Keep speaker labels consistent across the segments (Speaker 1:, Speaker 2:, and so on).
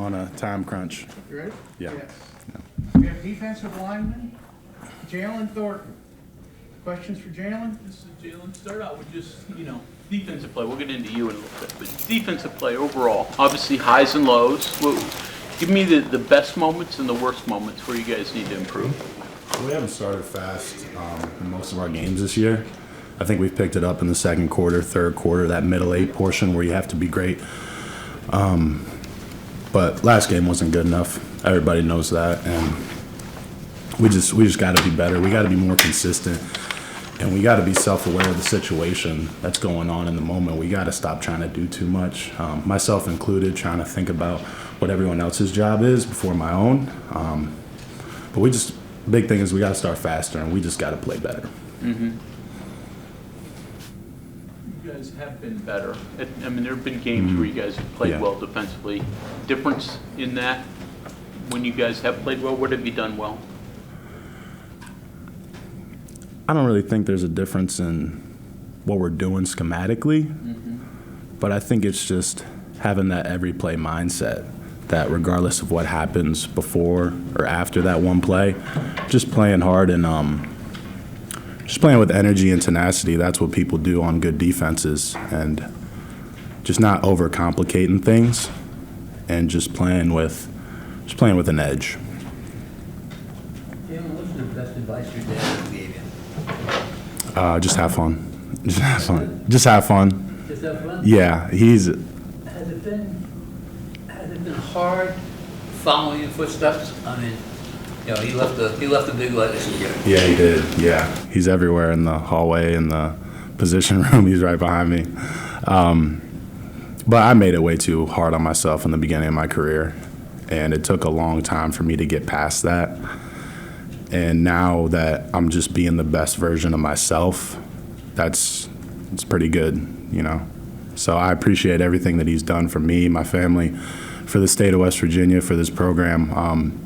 Speaker 1: on a time crunch.
Speaker 2: You ready?
Speaker 1: Yeah.
Speaker 2: Yes.
Speaker 1: Yeah.
Speaker 2: We have defensive lineman, Jalen Thornton. Questions for Jalen?
Speaker 3: This is Jalen. Start out with just, defensive play. We'll get into you in a little bit. But defensive play overall, obviously highs and lows. Well, give me the best moments and the worst moments where you guys need to improve.
Speaker 1: We haven't started fast in most of our games this year. I think we've picked it up in the second quarter, third quarter, that middle eight portion where you have to be great. But last game wasn't good enough. Everybody knows that, and we just got to be better. We got to be more consistent, and we got to be self-aware of the situation that's going on in the moment. We got to stop trying to do too much, myself included, trying to think about what everyone else's job is before my own. But big thing is we got to start faster, and we just got to play better.
Speaker 3: Mm-hmm. You guys have been better. I mean, there have been games where you guys have played well defensively. Difference in that when you guys have played well, what have you done well?
Speaker 1: I don't really think there's a difference in what we're doing schematically, but I think it's just having that every play mindset that regardless of what happens before or after that one play, just playing hard and just playing with energy and tenacity. That's what people do on good defenses, and just not overcomplicating things and just playing with an edge.
Speaker 4: Jalen, what's the best advice your dad gave you?
Speaker 1: Just have fun. Just have fun. Just have fun.
Speaker 4: Just have fun?
Speaker 1: Yeah,
Speaker 4: Has it been hard following your footsteps? I mean, he left a big legacy here.
Speaker 1: Yeah, he did. Yeah, he's everywhere in the hallway, in the position room. He's right behind me. But I made it way too hard on myself in the beginning of my career, and it took a long time for me to get past that. And now that I'm just being the best version of myself, it's pretty good, So I appreciate everything that he's done for me, my family, for the state of West Virginia, for this program.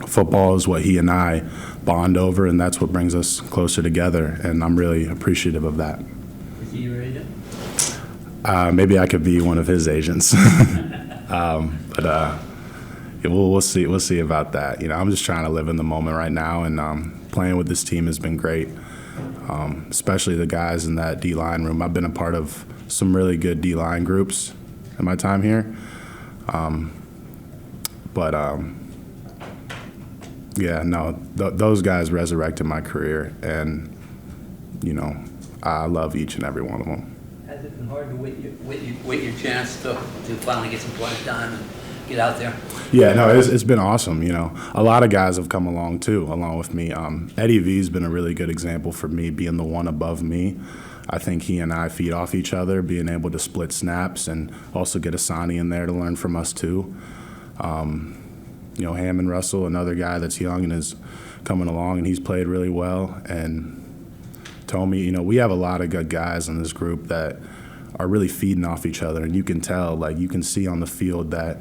Speaker 1: Football is what he and I bond over, and that's what brings us closer together, and I'm really appreciative of that.
Speaker 4: Is he your agent?
Speaker 1: Maybe I could be one of his agents. But we'll see about that. I'm just trying to live in the moment right now, and playing with this team has been great, especially the guys in that D-line room. I've been a part of some really good D-line groups in my time here. Those guys resurrected my career, and, I love each and every one of them.
Speaker 4: Has it been hard to wait your chance to finally get some playing time and get out there?
Speaker 1: Yeah, no, it's been awesome. A lot of guys have come along too, along with me. Eddie V's been a really good example for me, being the one above me. I think he and I feed off each other, being able to split snaps and also get Asani in there to learn from us too. Hammond Russell, another guy that's young and is coming along, and he's played really well. And Tommy, we have a lot of good guys in this group that are really feeding off each other, and you can tell, you can see on the field that,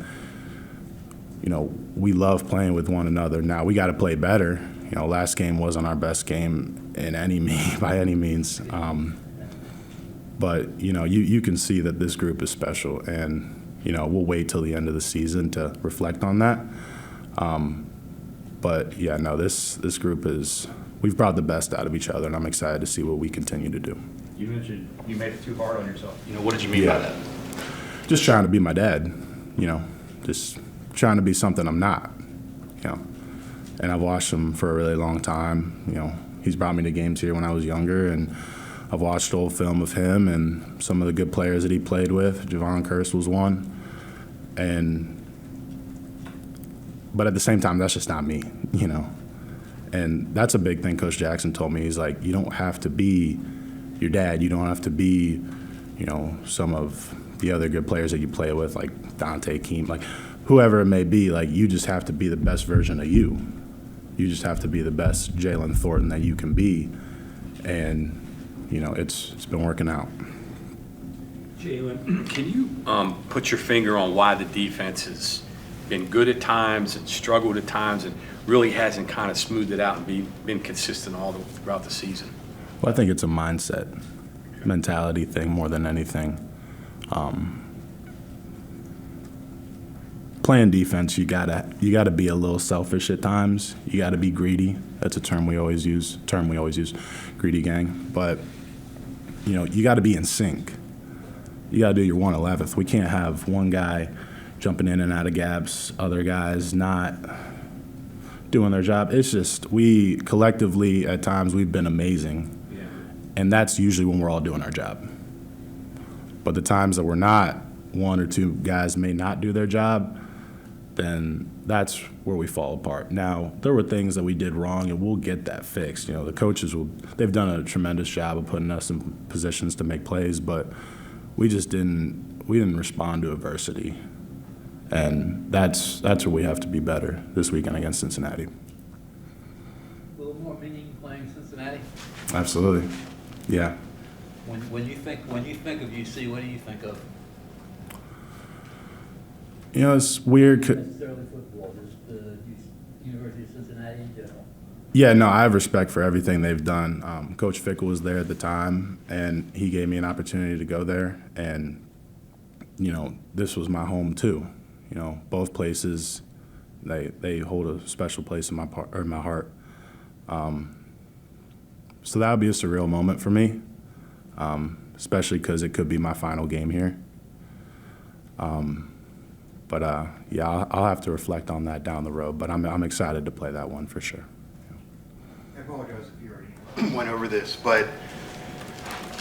Speaker 1: we love playing with one another. Now, we got to play better. Last game wasn't our best game by any means. But, you can see that this group is special, and, we'll wait till the end of the season to reflect on that. This group we've brought the best out of each other, and I'm excited to see what we continue to do.
Speaker 5: You mentioned you made it too hard on yourself. What did you mean by that?
Speaker 1: Just trying to be my dad, just trying to be something I'm not, And I've watched him for a really long time. He's brought me to games here when I was younger, and I've watched old film of him and some of the good players that he played with. Javon Curse was one. But at the same time, that's just not me, And that's a big thing Coach Jackson told me. He's like, you don't have to be your dad. You don't have to be, some of the other good players that you play with, like Dante Keem, whoever it may be. You just have to be the best version of you. You just have to be the best Jalen Thornton that you can be. And, it's been working out.
Speaker 5: Jalen, can you put your finger on why the defense has been good at times and struggled at times and really hasn't kind of smoothed it out and been consistent throughout the season?
Speaker 1: Well, I think it's a mindset, mentality thing more than anything. playing defense, you gotta be a little selfish at times. You gotta be greedy. That's a term we always use. Greedy gang. But you gotta be in sync. You gotta do your 1/11th. We can't have one guy jumping in and out of gaps, other guys not doing their job. It's just we collectively at times we've been amazing, and that's usually when we're all doing our job. But the times that we're not, one or two guys may not do their job, then that's where we fall apart. Now, there were things that we did wrong, and we'll get that fixed. The coaches they've done a tremendous job of putting us in positions to make plays, but we didn't respond to adversity. And that's where we have to be better this weekend against Cincinnati.
Speaker 4: A little more meaning playing Cincinnati?
Speaker 1: Absolutely. Yeah.
Speaker 4: When you think of UC, what do you think of?
Speaker 1: It's weird.
Speaker 4: Necessarily football, just the University of Cincinnati in general.
Speaker 1: Yeah, no, I have respect for everything they've done. Coach Fickle was there at the time, and he gave me an opportunity to go there. And, this was my home too. Both places, they hold a special place in my heart. So that would be a surreal moment for me, especially because it could be my final game here. But I'll have to reflect on that down the road. But I'm excited to play that one for sure.
Speaker 6: I apologize if you already went over this, but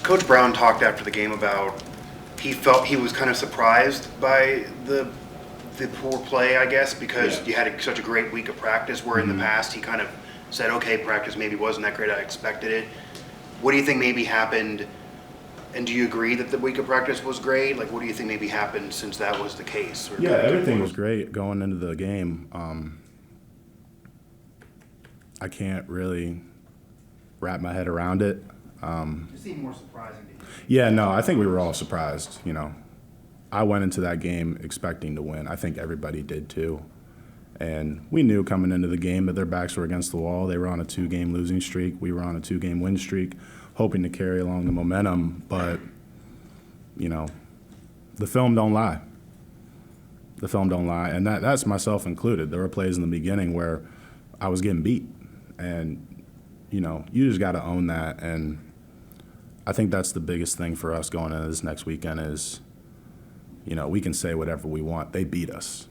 Speaker 6: Coach Brown talked after the game about he felt he was kind of surprised by the poor play, I guess, because you had such a great week of practice, where in the past he kind of said, okay, practice maybe wasn't that great, I expected it. What do you think maybe happened, and do you agree that the week of practice was great? Like, what do you think maybe happened since that was the case?
Speaker 1: Yeah, everything was great going into the game. I can't really wrap my head around it.
Speaker 6: It seemed more surprising to you.
Speaker 1: Yeah, no, I think we were all surprised, I went into that game expecting to win. I think everybody did too. And we knew coming into the game that their backs were against the wall. They were on a 2-game losing streak. We were on a 2-game win streak, hoping to carry along the momentum. But, the film don't lie. The film don't lie. And that's myself included. There were plays in the beginning where I was getting beat. And, you just got to own that. And I think that's the biggest thing for us going into this next weekend is, we can say whatever we want. They beat us,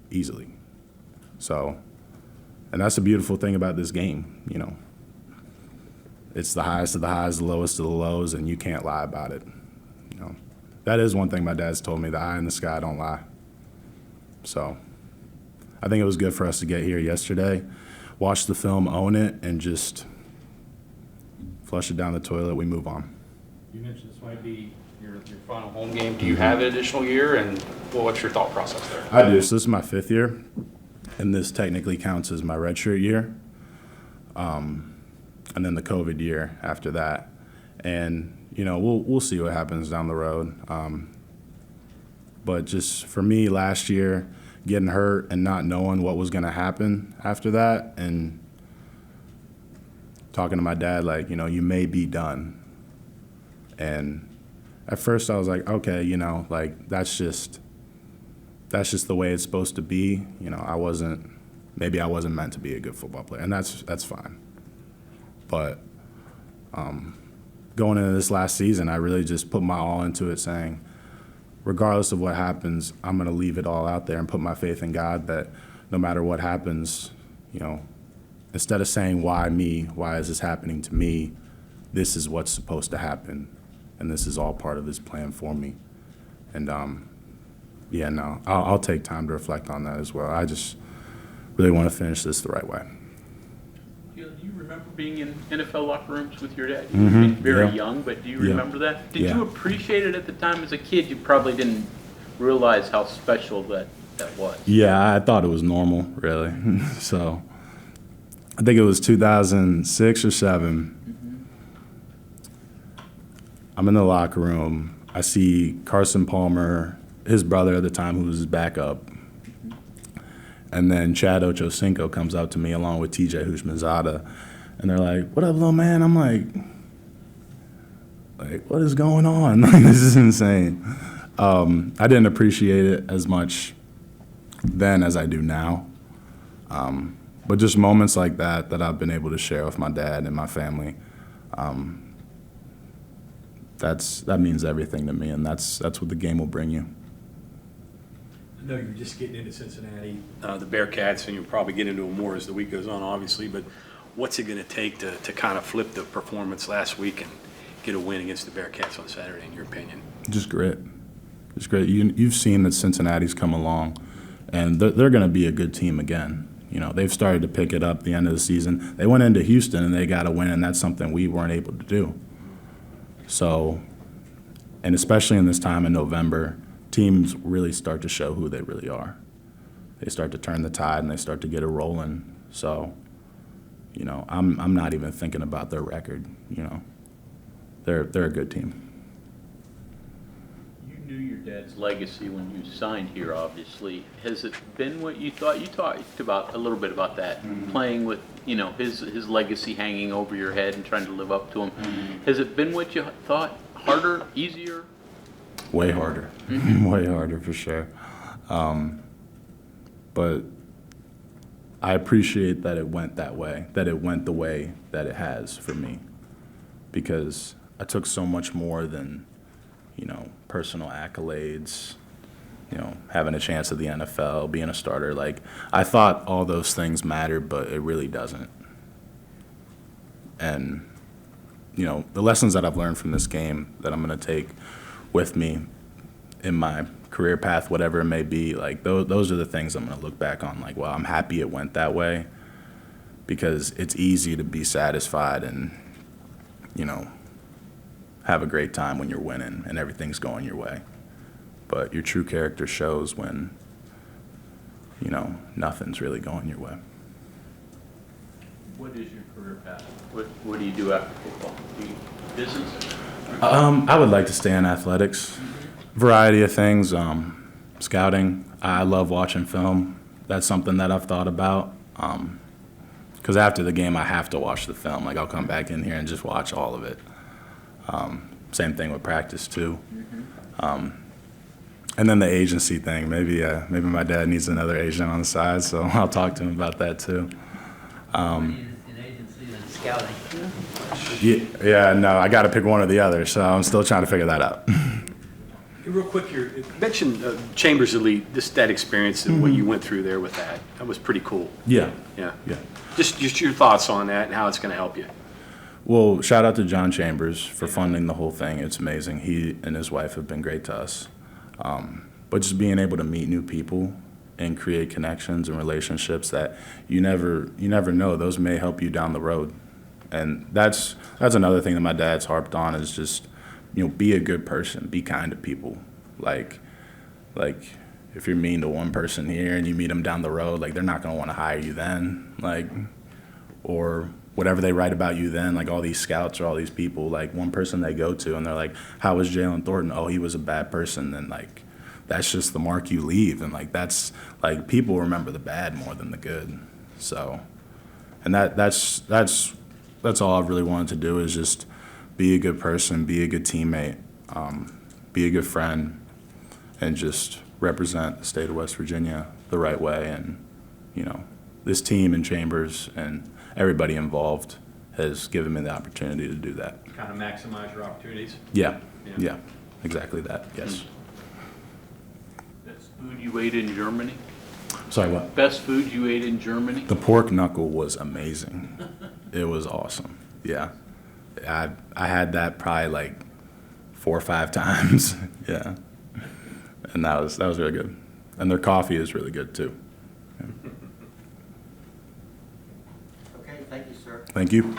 Speaker 1: easily. So, and that's the beautiful thing about this game, It's the highest of the highs, the lowest of the lows, and you can't lie about it. That is one thing my dad's told me, the eye in the sky don't lie. So, I think it was good for us to get here yesterday, watch the film, own it, and just flush it down the toilet, we move on.
Speaker 7: You mentioned this might be your final home game. Do you have an additional year, and what's your thought process there?
Speaker 1: I do. So this is my 5th year, and this technically counts as my redshirt year, and then the COVID year after that. And we'll see what happens down the road. But just for me, last year, getting hurt and not knowing what was going to happen after that, and talking to my dad you may be done. And at first I was like, okay, that's just the way it's supposed to be. I wasn't meant to be a good football player, and that's fine. But going into this last season, I really just put my all into it, saying, regardless of what happens, I'm going to leave it all out there and put my faith in God that no matter what happens, instead of saying, why me, why is this happening to me, this is what's supposed to happen. And this is all part of his plan for me. And, I'll take time to reflect on that as well. I just really want to finish this the right way.
Speaker 3: Do you remember being in NFL locker rooms with your dad? You were very young, but do you remember that? Did you appreciate it at the time as a kid? You probably didn't realize how special that was.
Speaker 1: Yeah, I thought it was normal, really. So I think it was 2006 or 7. I'm in the locker room. I see Carson Palmer, his brother at the time, who was his backup. And then Chad Ochocinco comes up to me along with TJ Houshmandzadeh. And they're like, what up, little man? I'm like, what is going on? This is insane. I didn't appreciate it as much then as I do now. But just moments like that I've been able to share with my dad and my family, that means everything to me, and that's what the game will bring you.
Speaker 5: I know you're just getting into Cincinnati, the Bearcats, and you'll probably get into it more as the week goes on, obviously, but what's it going to take to kind of flip the performance last week and get a win against the Bearcats on Saturday, in your opinion?
Speaker 1: Just grit. Just grit. You've seen that Cincinnati's come along, and they're going to be a good team again. You know, they've started to pick it up the end of the season. They went into Houston and they got a win, and that's something we weren't able to do. So, and especially in this time in November, teams really start to show who they really are. They start to turn the tide and they start to get it rolling. So, you know, I'm not even thinking about their record. You know, they're a good team.
Speaker 3: You knew your dad's legacy when you signed here, obviously. Has it been what you thought? You talked about a little bit about that, playing with, you know, his legacy hanging over your head and trying to live up to him. Has it been what you thought? Harder, easier?
Speaker 1: Way harder. Way harder for sure. But I appreciate that it went that way, that it went the way that it has for me, because I took so much more than, you know, personal accolades, you know, having a chance at the NFL, being a starter. Like, I thought all those things mattered, but it really doesn't. And, you know, the lessons that I've learned from this game that I'm going to take with me in my career path, whatever it may be, like, those are the things I'm going to look back on. Like, well, I'm happy it went that way, because it's easy to be satisfied and, you know, have a great time when you're winning and everything's going your way. But your true character shows when, you know, nothing's really going your way.
Speaker 3: What is your career path? What do you do after football? Do you business?
Speaker 1: I would like to stay in athletics. Variety of things. Scouting. I love watching film. That's something that I've thought about. Because after the game, I have to watch the film. Like, I'll come back in here and just watch all of it. Same thing with practice too. And then the agency thing. Maybe my dad needs another agent on the side, so I'll talk to him about that too.
Speaker 4: In agency and scouting.
Speaker 1: Yeah, no, I got to pick one or the other, so I'm still trying to figure that out.
Speaker 5: Real quick here, you mentioned Chambers Elite, that experience and what you went through there with that. That was pretty cool.
Speaker 1: Yeah.
Speaker 5: Yeah.
Speaker 1: Yeah.
Speaker 5: Just your thoughts on that and how it's going to help you.
Speaker 1: Well, shout out to John Chambers for funding the whole thing. It's amazing. He and his wife have been great to us. But just being able to meet new people and create connections and relationships that you never know, those may help you down the road. And that's another thing that my dad's harped on, is just, you know, be a good person, be kind to people. Like if you're mean to one person here and you meet them down the road, like, they're not going to want to hire you then, like, or whatever they write about you then, like all these scouts or all these people, like, one person they go to and they're like, how was Jalen Thornton? Oh, he was a bad person. Then, like, that's just the mark you leave. And, like, that's, like, people remember the bad more than the good. So, and that's all I've really wanted to do, is just be a good person, be a good teammate, be a good friend, and just represent the state of West Virginia the right way. And, you know, this team and Chambers and everybody involved has given me the opportunity to do that.
Speaker 5: Kind of maximize your opportunities.
Speaker 1: Yeah, exactly that, yes.
Speaker 3: Best food you ate in Germany?
Speaker 1: Sorry, what?
Speaker 3: Best food you ate in Germany?
Speaker 1: The pork knuckle was amazing. It was awesome, yeah. I had that probably like 4 or 5 times, yeah. And that was really good. And their coffee is really good too. Yeah.
Speaker 2: Okay, thank you, sir.
Speaker 1: Thank you.